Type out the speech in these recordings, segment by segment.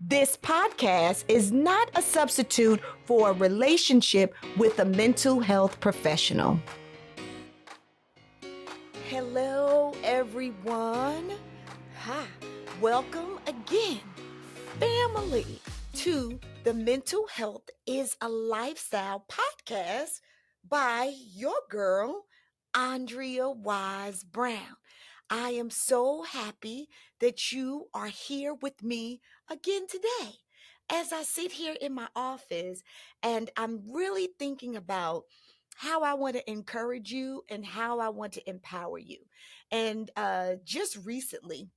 This podcast is not a substitute for a relationship with a mental health professional. Hello, everyone. Hi, welcome again, family, to the Mental Health is a Lifestyle podcast by your girl, Andrea Wise Brown. I am so happy that you are here with me again today as I sit here in my office and I'm really thinking about how I want to encourage you and how I want to empower you. And just recently,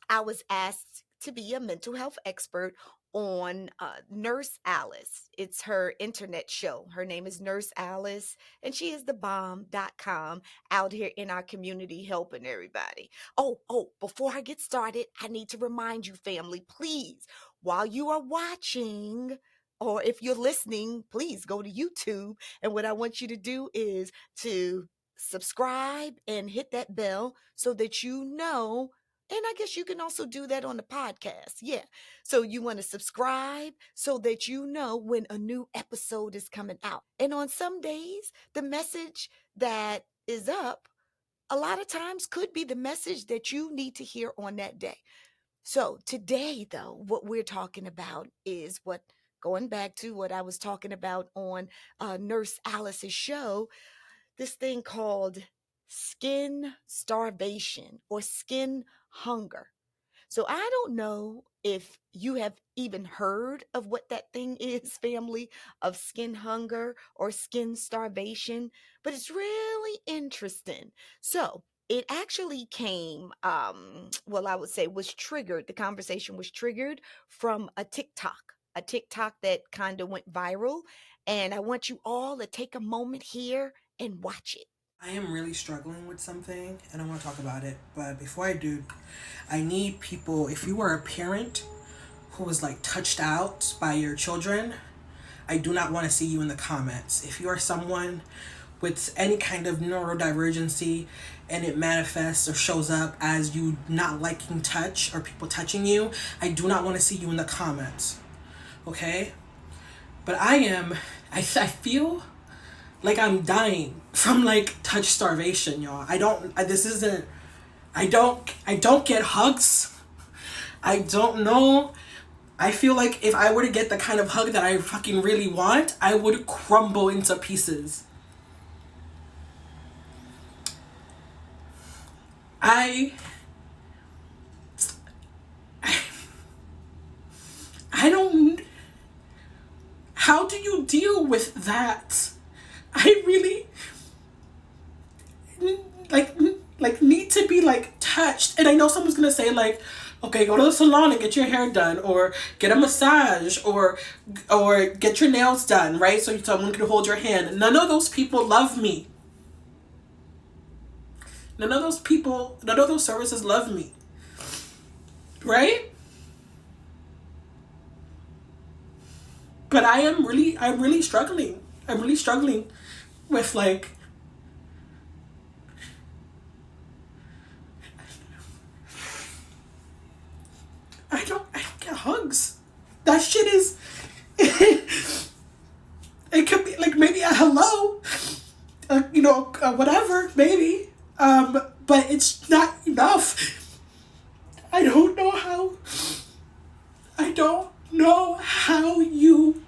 I was asked to be a mental health expert on Nurse Alice. It's her internet show. Her name is Nurse Alice, and she is the bomb.com out here in our community helping everybody. Before I get started, I need to remind you, family, please, while you are watching, or if you're listening, please go to YouTube. And what I want you to do is to subscribe and hit that bell so that you know, and I guess you can also do that on the podcast. Yeah. So you want to subscribe so that you know when a new episode is coming out. And on some days, the message that is up a lot of times could be the message that you need to hear on that day. So today, though, what we're talking about is going back to what I was talking about on Nurse Alice's show, this thing called skin starvation or skin hunger. So I don't know if you have even heard of what that thing is, family, of skin hunger or skin starvation, but it's really interesting. So it actually came, I would say was triggered. The conversation was triggered from a TikTok that kind of went viral. And I want you all to take a moment here and watch it. I am really struggling with something and I want to talk about it. But before I do, I need people, if you are a parent who was like touched out by your children, I do not want to see you in the comments. If you are someone with any kind of neurodivergency and it manifests or shows up as you not liking touch or people touching you, I do not want to see you in the comments. Okay? But I feel like I'm dying from like touch starvation, y'all. I don't get hugs. I don't know. I feel like if I were to get the kind of hug that I fucking really want, I would crumble into pieces. I I don't, how do you deal with that? I really like need to be like touched. And I know someone's gonna say like, okay, go to the salon and get your hair done, or get a massage, or get your nails done, right? So someone can hold your hand. None of those people love me. None of those services love me. Right? But I'm really struggling. I'm really struggling with like, I don't get hugs. That shit is it could be like maybe a hello, whatever, maybe. But it's not enough. I don't know how. I don't know how you.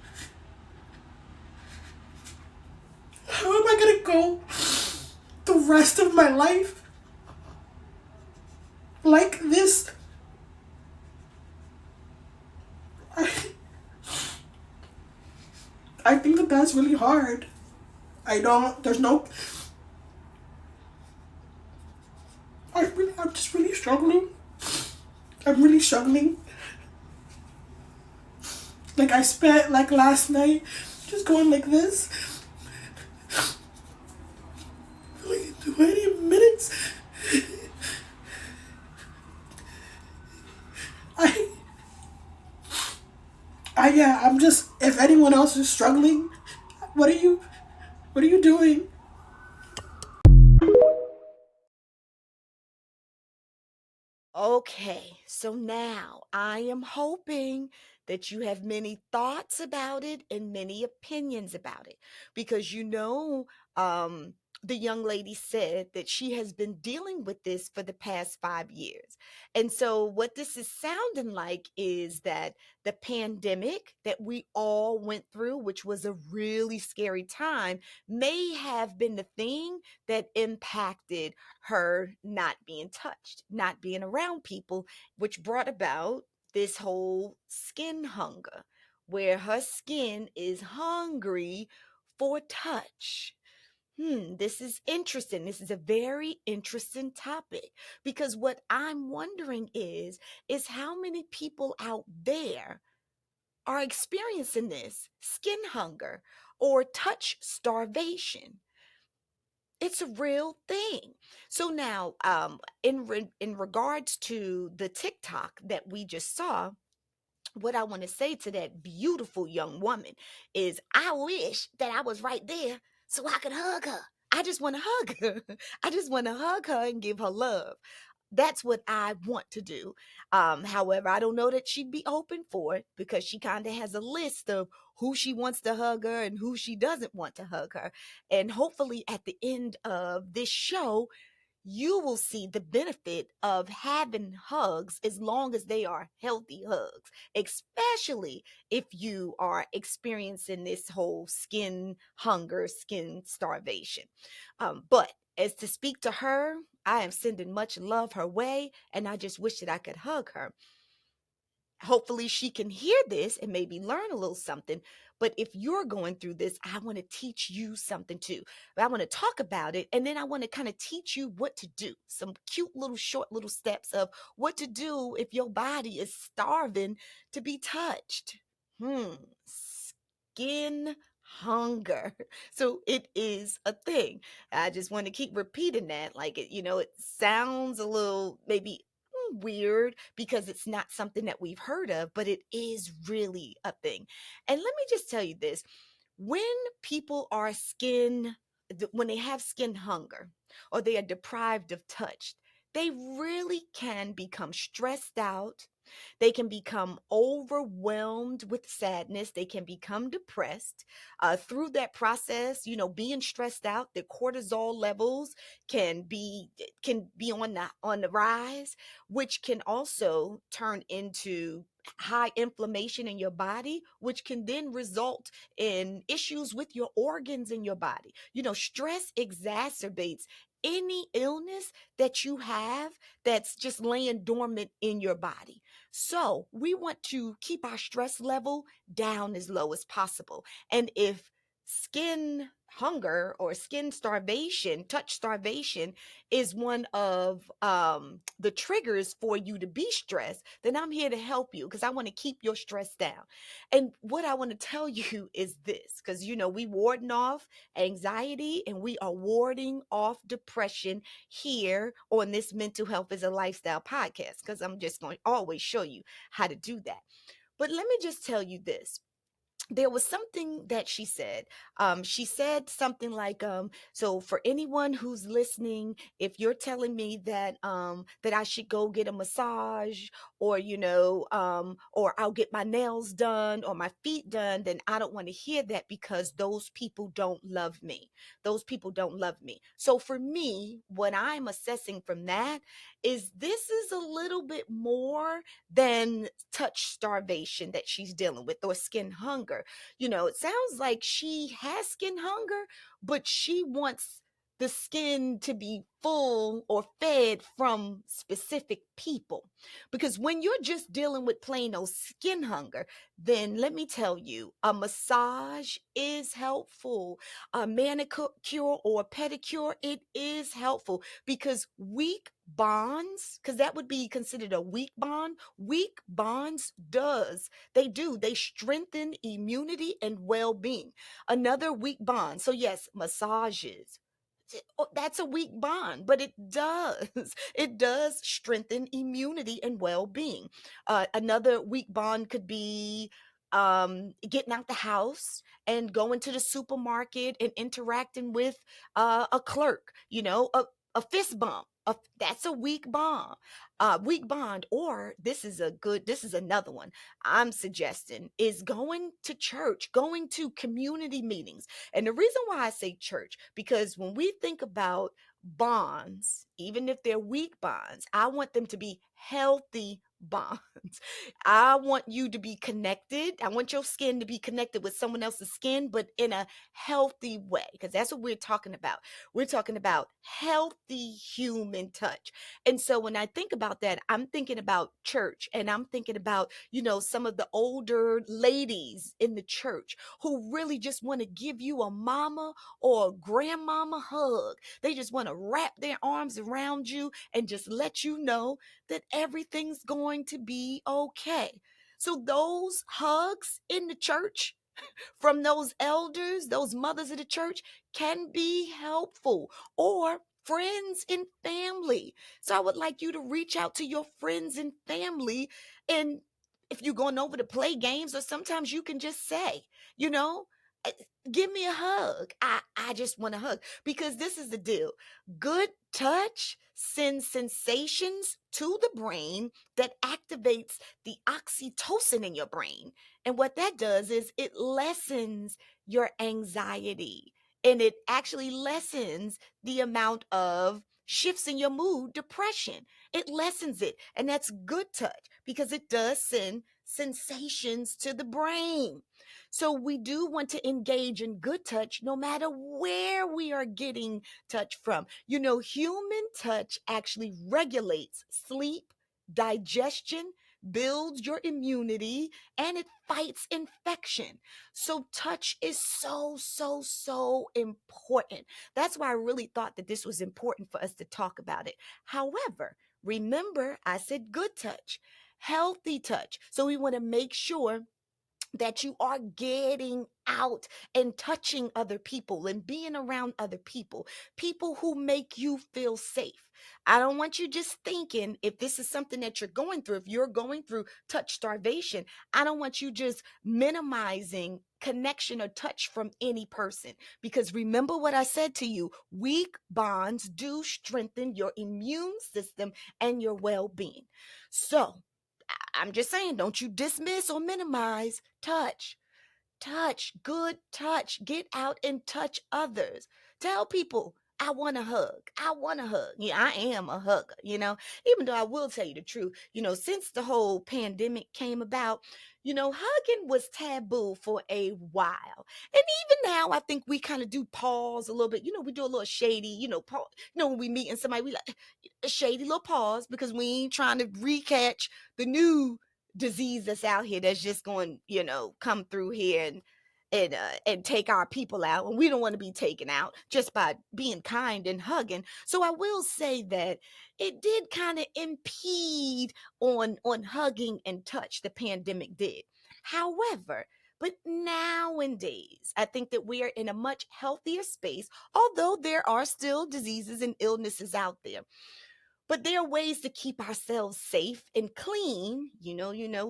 How am I gonna go the rest of my life like this? I think that that's really hard. There's no. I'm just really struggling. I'm really struggling. Like I spent like last night just going like this. Like 20 minutes. I'm just, if anyone else is struggling, what are you doing? Okay, So now I am hoping that you have many thoughts about it and many opinions about it because um, the young lady said that she has been dealing with this for the past 5 years. And so, what this is sounding like is that the pandemic that we all went through, which was a really scary time, may have been the thing that impacted her not being touched, not being around people, which brought about this whole skin hunger, where her skin is hungry for touch. This is interesting. This is a very interesting topic because what I'm wondering is how many people out there are experiencing this skin hunger or touch starvation. It's a real thing. So now, in regards to the TikTok that we just saw, what I want to say to that beautiful young woman is, I wish that I was right there so I could hug her. I just want to hug her. I just want to hug her and give her love. That's what I want to do. However, I don't know that she'd be open for it because she kind of has a list of who she wants to hug her and who she doesn't want to hug her. And hopefully, at the end of this show, you will see the benefit of having hugs as long as they are healthy hugs, especially if you are experiencing this whole skin hunger, skin starvation. But as to speak to her, I am sending much love her way, and I just wish that I could hug her. Hopefully she can hear this and maybe learn a little something. But if you're going through this, I want to teach you something too. I want to talk about it, and then I want to kind of teach you what to do, some cute little short little steps of what to do if your body is starving to be touched. Skin hunger. So it is a thing. I just want to keep repeating that. Like it sounds a little maybe weird because it's not something that we've heard of, but it is really a thing. And let me just tell you this, when people are when they have skin hunger or they are deprived of touch, they really can become stressed out. They can become overwhelmed with sadness. They can become depressed. Through that process, being stressed out, the cortisol levels can be can be on the rise, which can also turn into high inflammation in your body, which can then result in issues with your organs in your body. Stress exacerbates any illness that you have that's just laying dormant in your body. So we want to keep our stress level down as low as possible. And if skin hunger or skin starvation, touch starvation is one of the triggers for you to be stressed, then I'm here to help you because I want to keep your stress down. And what I want to tell you is this, because we warding off anxiety and we are warding off depression here on this Mental Health is a Lifestyle podcast, because I'm just going to always show you how to do that. But let me just tell you this, there was something that she said. She said something like, so for anyone who's listening, if you're telling me that I should go get a massage, or or I'll get my nails done or my feet done, then I don't want to hear that because those people don't love me. Those people don't love me. So for me, what I'm assessing from that is this is a little bit more than touch starvation that she's dealing with, or skin hunger. It sounds like she has skin hunger, but she wants the skin to be full or fed from specific people. Because when you're just dealing with plain old skin hunger, then let me tell you, a massage is helpful. A manicure or a pedicure, it is helpful because weak bonds, because that would be considered a weak bonds they strengthen immunity and well-being. Another weak bond, so yes, massages, that's a weak bond, but it does it does strengthen immunity and well-being. Another weak bond could be getting out the house and going to the supermarket and interacting with a clerk. a fist bump. That's a weak bond. Or this is another one I'm suggesting is going to church, going to community meetings. And the reason why I say church, because when we think about bonds, even if they're weak bonds, I want them to be healthy bonds. I want you to be connected. I want your skin to be connected with someone else's skin, but in a healthy way, because that's what we're talking about. We're talking about healthy human touch. And so when I think about that, I'm thinking about church, and I'm thinking about, some of the older ladies in the church who really just want to give you a mama or a grandmama hug. They just want to wrap their arms around you and just let you know that everything's going to be okay. So those hugs in the church from those elders, those mothers of the church, can be helpful. Or friends and family. So I would like you to reach out to your friends and family. And if you're going over to play games, or sometimes you can just say, you know, "Uh, give me a hug. I just want a hug." Because this is the deal. Good touch sends sensations to the brain that activates the oxytocin in your brain. And what that does is it lessens your anxiety, and it actually lessens the amount of shifts in your mood, depression. It lessens it. And that's good touch because it does send sensations to the brain. So we do want to engage in good touch no matter where we are getting touch from. Human touch actually regulates sleep, digestion, builds your immunity, and it fights infection. So touch is so, so, so important. That's why I really thought that this was important for us to talk about it. However, remember, I said good touch, healthy touch. So we want to make sure that you are getting out and touching other people and being around other people who make you feel safe. I don't want you just thinking, if this is something that you're going through, if you're going through touch starvation, I don't want you just minimizing connection or touch from any person. Because remember what I said to you, weak bonds do strengthen your immune system and your well-being. So I'm just saying, don't you dismiss or minimize touch. Touch, good touch. Get out and touch others. Tell people, I want a hug. I want a hug. Yeah, I am a hugger, even though I will tell you the truth, since the whole pandemic came about, hugging was taboo for a while. And even now, I think we kind of do pause a little bit. We do a little shady, pause. When we meet and somebody, we like a shady little pause because we ain't trying to recatch the new disease that's out here that's just going, come through here and take our people out, and we don't want to be taken out just by being kind and hugging. So I will say that it did kind of impede on hugging and touch. The pandemic did. However, but nowadays, I think that we are in a much healthier space, although there are still diseases and illnesses out there. But there are ways to keep ourselves safe and clean. We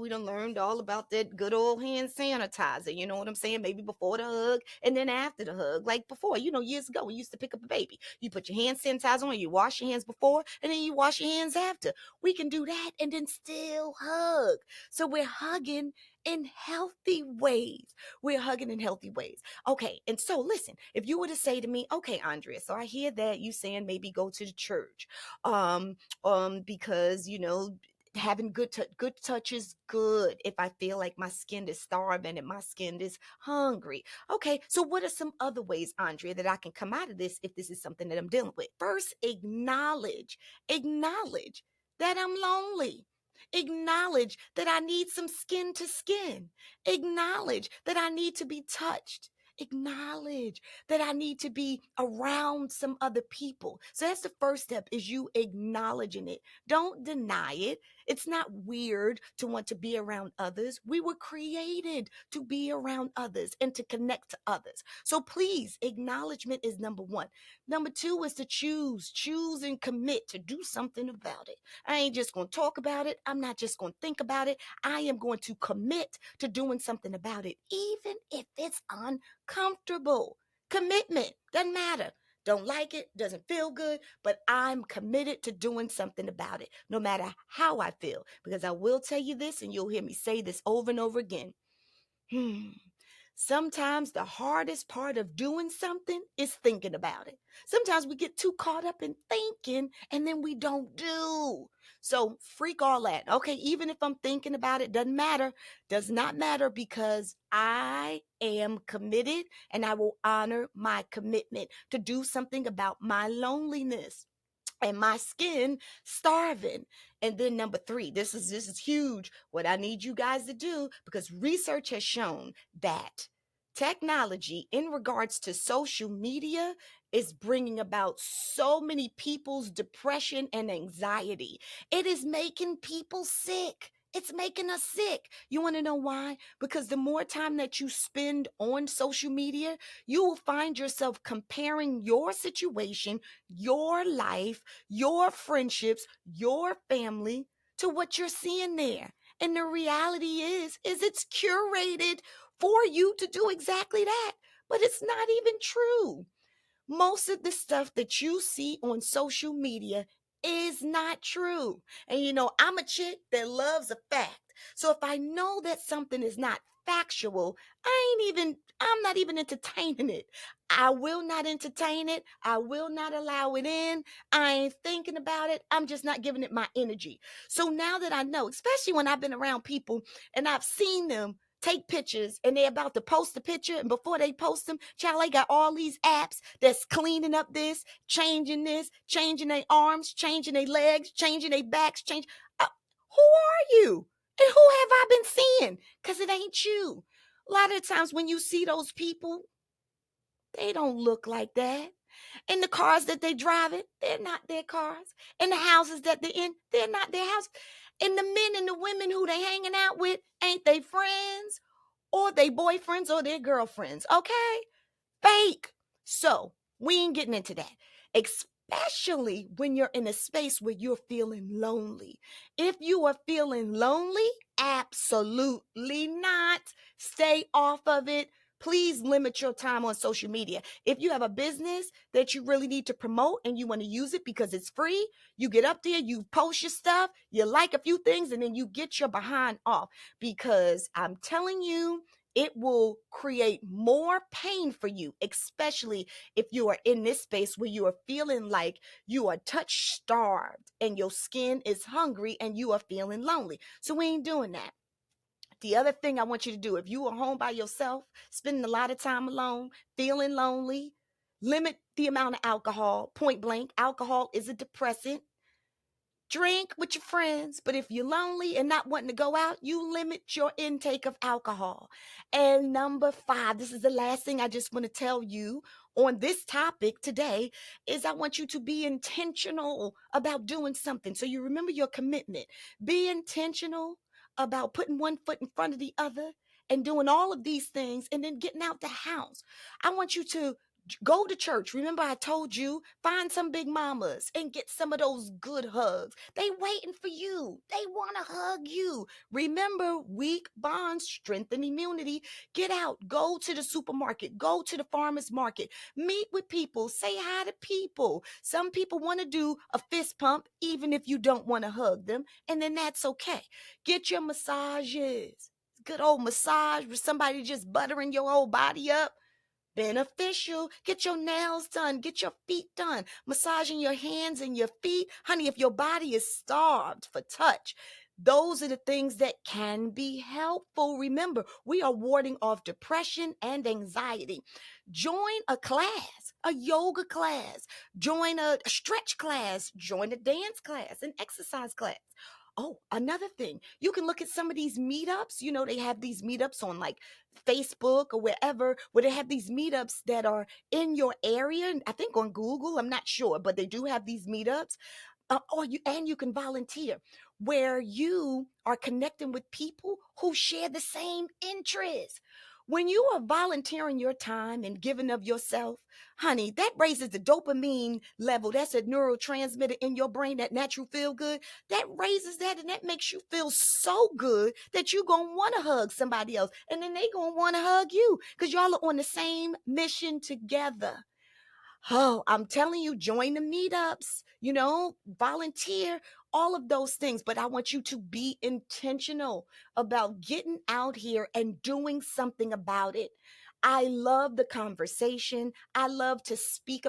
done learned all about that good old hand sanitizer. You know what I'm saying? Maybe before the hug and then after the hug. Like before, years ago, we used to pick up a baby. You put your hand sanitizer on, you wash your hands before, and then you wash your hands after. We can do that and then still hug. So we're hugging in healthy ways. We're hugging in healthy ways. Okay, and so listen, if you were to say to me, okay, Andrea, so I hear that you saying maybe go to the church, because having good touch is good if I feel like my skin is starving and my skin is hungry. Okay, so what are some other ways, Andrea, that I can come out of this if this is something that I'm dealing with? First, acknowledge that I'm lonely. Acknowledge that I need some skin to skin. Acknowledge that I need to be touched. Acknowledge that I need to be around some other people. So that's the first step, is you acknowledging it. Don't deny it. It's not weird to want to be around others. We were created to be around others and to connect to others. So please, acknowledgement is number one. Number two is to choose and commit to do something about it. I ain't just going to talk about it. I'm not just going to think about it. I am going to commit to doing something about it, even if it's uncomfortable. Commitment doesn't matter. Don't like it, doesn't feel good, but I'm committed to doing something about it, no matter how I feel. Because I will tell you this, and you'll hear me say this over and over again. Hmm. Sometimes the hardest part of doing something is thinking about it. Sometimes we get too caught up in thinking and then we don't do. So freak all that. Okay, even if I'm thinking about it, doesn't matter. Does not matter because I am committed and I will honor my commitment to do something about my loneliness and my skin starving. And then number 3, this is huge, what I need you guys to do, because research has shown that technology in regards to social media is bringing about so many people's depression and anxiety. It is making people sick. It's making us sick. You want to know why? Because the more time that you spend on social media, you will find yourself comparing your situation, your life, your friendships, your family to what you're seeing there. And the reality is it's curated for you to do exactly that. But it's not even true. Most of the stuff that you see on social media is not true. And I'm a chick that loves a fact. So if I know that something is not factual, I'm not even entertaining it. I will not entertain it. I will not allow it in. I ain't thinking about it. I'm just not giving it my energy. So now that I know, especially when I've been around people and I've seen them take pictures and they're about to post a picture, and before they post them, child, they got all these apps that's cleaning up this, changing their arms, changing their legs, changing their backs, who are you? And who have I been seeing? Because it ain't you. A lot of times when you see those people, they don't look like that. And the cars that they driving, they're not their cars. And the houses that they're in, they're not their house. And the men and the women who they hanging out with, ain't they friends or they boyfriends or their girlfriends, okay? Fake. So we ain't getting into that. Especially when you're in a space where you're feeling lonely. If you are feeling lonely, absolutely not. Stay off of it. Please limit your time on social media. If you have a business that you really need to promote and you want to use it because it's free, you get up there, you post your stuff, you like a few things, and then you get your behind off. Because I'm telling you, it will create more pain for you, especially if you are in this space where you are feeling like you are touch starved and your skin is hungry and you are feeling lonely. So we ain't doing that. The other thing I want you to do, if you are home by yourself, spending a lot of time alone, feeling lonely, limit the amount of alcohol. Point blank, alcohol is a depressant. Drink with your friends, but if you're lonely and not wanting to go out, you limit your intake of alcohol. And number 5, this is the last thing I just want to tell you on this topic today, is I want you to be intentional about doing something. So you remember your commitment. Be intentional about putting one foot in front of the other and doing all of these things and then getting out the house. I want you to go to church. Remember, I told you, find some big mamas and get some of those good hugs. They waiting for you. They want to hug you. Remember, weak bonds strengthen immunity. Get out. Go to the supermarket. Go to the farmer's market. Meet with people. Say hi to people. Some people want to do a fist pump even if you don't want to hug them, and then that's okay. Get your massages. Good old massage with somebody just buttering your whole body up. Beneficial. Get your nails done. Get your feet done. Massaging your hands and your feet. Honey, if your body is starved for touch, those are the things that can be helpful. Remember, we are warding off depression and anxiety. Join a class, a yoga class, join a stretch class, join a dance class, an exercise class. Oh, another thing, you can look at some of these meetups. They have these meetups on like Facebook or wherever, where they have these meetups that are in your area. I think on Google, I'm not sure, but they do have these meetups. You can volunteer where you are connecting with people who share the same interests. When you are volunteering your time and giving of yourself, honey, that raises the dopamine level. That's a neurotransmitter in your brain, that natural feel good. That raises that, and that makes you feel so good that you're going to want to hug somebody else. And then they going to want to hug you because y'all are on the same mission together. Oh, I'm telling you, join the meetups, volunteer, all of those things. But I want you to be intentional about getting out here and doing something about it. I love the conversation. I love to speak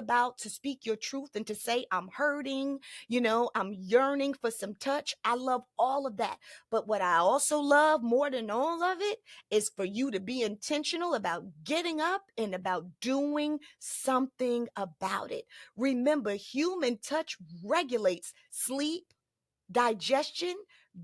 your truth and to say, I'm hurting, I'm yearning for some touch. I love all of that. But what I also love more than all of it is for you to be intentional about getting up and about doing something about it. Remember, human touch regulates sleep, digestion,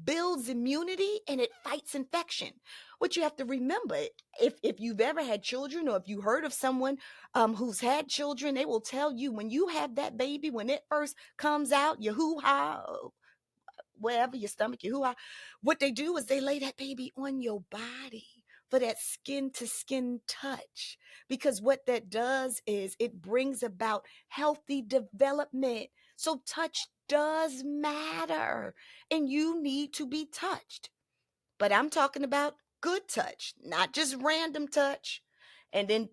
builds immunity, and it fights infection. What you have to remember, if you've ever had children, or if you heard of someone who's had children, they will tell you when you have that baby, when it first comes out, your hoo-ha, wherever your stomach, your hoo-ha, what they do is they lay that baby on your body for that skin to skin touch. Because what that does is it brings about healthy development. So touch does matter, and you need to be touched. But I'm talking about good touch, not just random touch. And then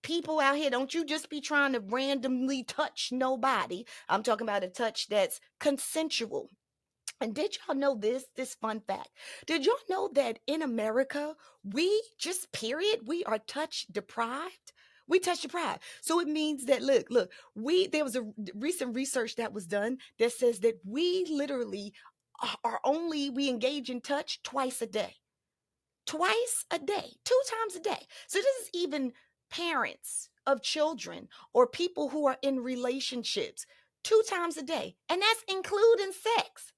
people out here, don't you just be trying to randomly touch nobody. I'm talking about a touch that's consensual. And did y'all know this fun fact? Did y'all know that in America, we just period, we are touch deprived? We touch deprived. So it means that look, there was a recent research that was done that says that we literally we engage in touch twice a day. Twice a day, 2 times a day. So this is even parents of children or people who are in relationships 2 times a day. And that's including sex.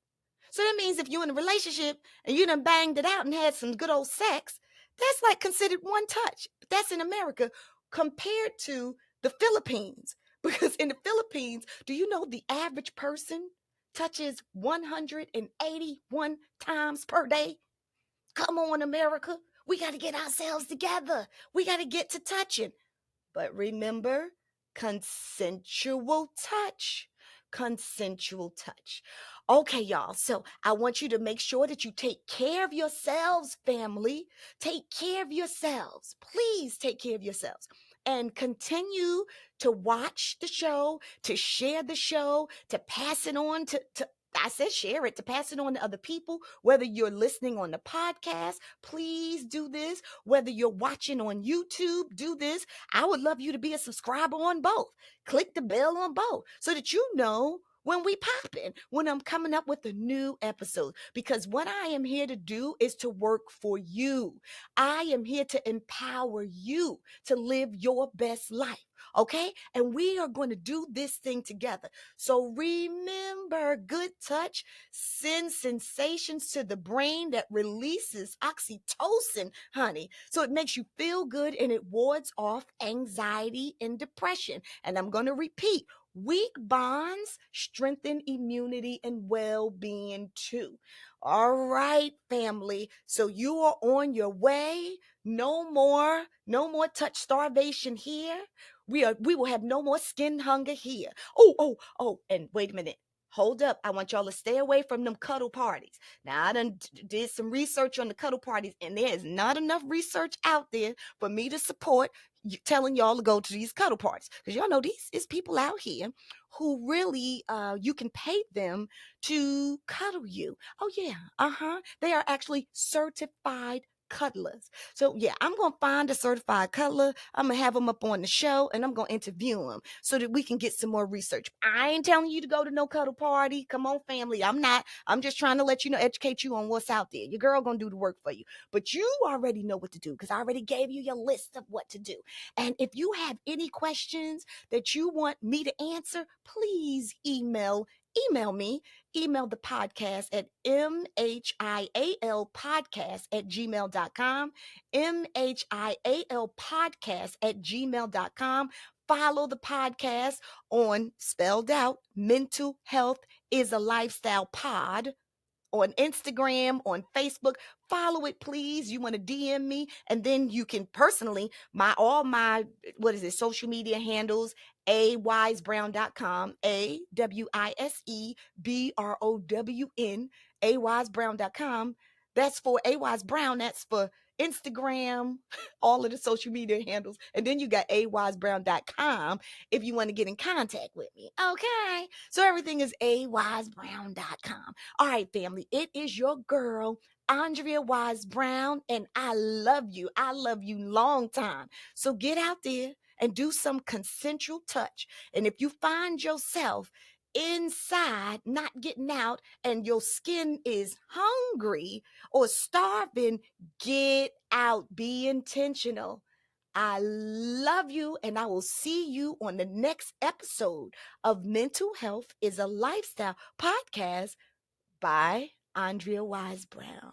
So that means if you're in a relationship and you done banged it out and had some good old sex, that's like considered one touch. But that's in America compared to the Philippines. Because in the Philippines, do you know the average person touches 181 times per day? Come on, America. We got to get ourselves together. We got to get to touching. But remember, consensual touch. Consensual touch. Okay, y'all. So I want you to make sure that you take care of yourselves, family. Take care of yourselves. Please take care of yourselves. And continue to watch the show, to share the show, to pass it on to I said share it, to pass it on to other people. Whether you're listening on the podcast, please do this. Whether you're watching on YouTube, do this. I would love you to be a subscriber on both. Click the bell on both so that you know when we pop in, when I'm coming up with a new episode. Because what I am here to do is to work for you. I am here to empower you to live your best life. Okay? And we are going to do this thing together. So remember, good touch sends sensations to the brain that releases oxytocin, honey. So it makes you feel good and it wards off anxiety and depression. And I'm going to repeat, weak bonds strengthen immunity and well-being too. All right, family. So you are on your way. No more touch starvation here. We will have no more skin hunger here. Oh, and wait a minute. Hold up. I want y'all to stay away from them cuddle parties. Now, I done did some research on the cuddle parties, and there is not enough research out there for me to support telling y'all to go to these cuddle parties. Because y'all know these is people out here who really you can pay them to cuddle you. Oh yeah, they are actually certified cuddlers. So yeah, I'm gonna find a certified cuddler. I'm gonna have them up on the show, and I'm gonna interview them so that we can get some more research. I ain't telling you to go to no cuddle party. Come on, family. I'm not. I'm just trying to let you know, educate you on what's out there. Your girl gonna do the work for you, but you already know what to do because I already gave you your list of what to do. And if you have any questions that you want me to answer, please email me. Email the podcast at mhialpodcast@gmail.com. mhialpodcast@gmail.com. Follow the podcast on spelled out Mental Health is a Lifestyle Pod on Instagram, on Facebook. Follow it, please. You want to DM me, and then you can personally all my what is it, social media handles, awisebrown.com, AWISEBROWN, awisebrown.com. That's for AY's Brown. That's for Instagram, all of the social media handles. And then you got aysbrown.com if you want to get in contact with me. Okay. So everything is aysbrown.com. All right, family. It is your girl, Andrea Wise Brown, and I love you. I love you long time. So get out there and do some consensual touch. And if you find yourself inside not getting out and your skin is hungry or starving, get out. Be intentional. I love you, and I will see you on the next episode of Mental Health is a Lifestyle podcast by Andrea Wise Brown.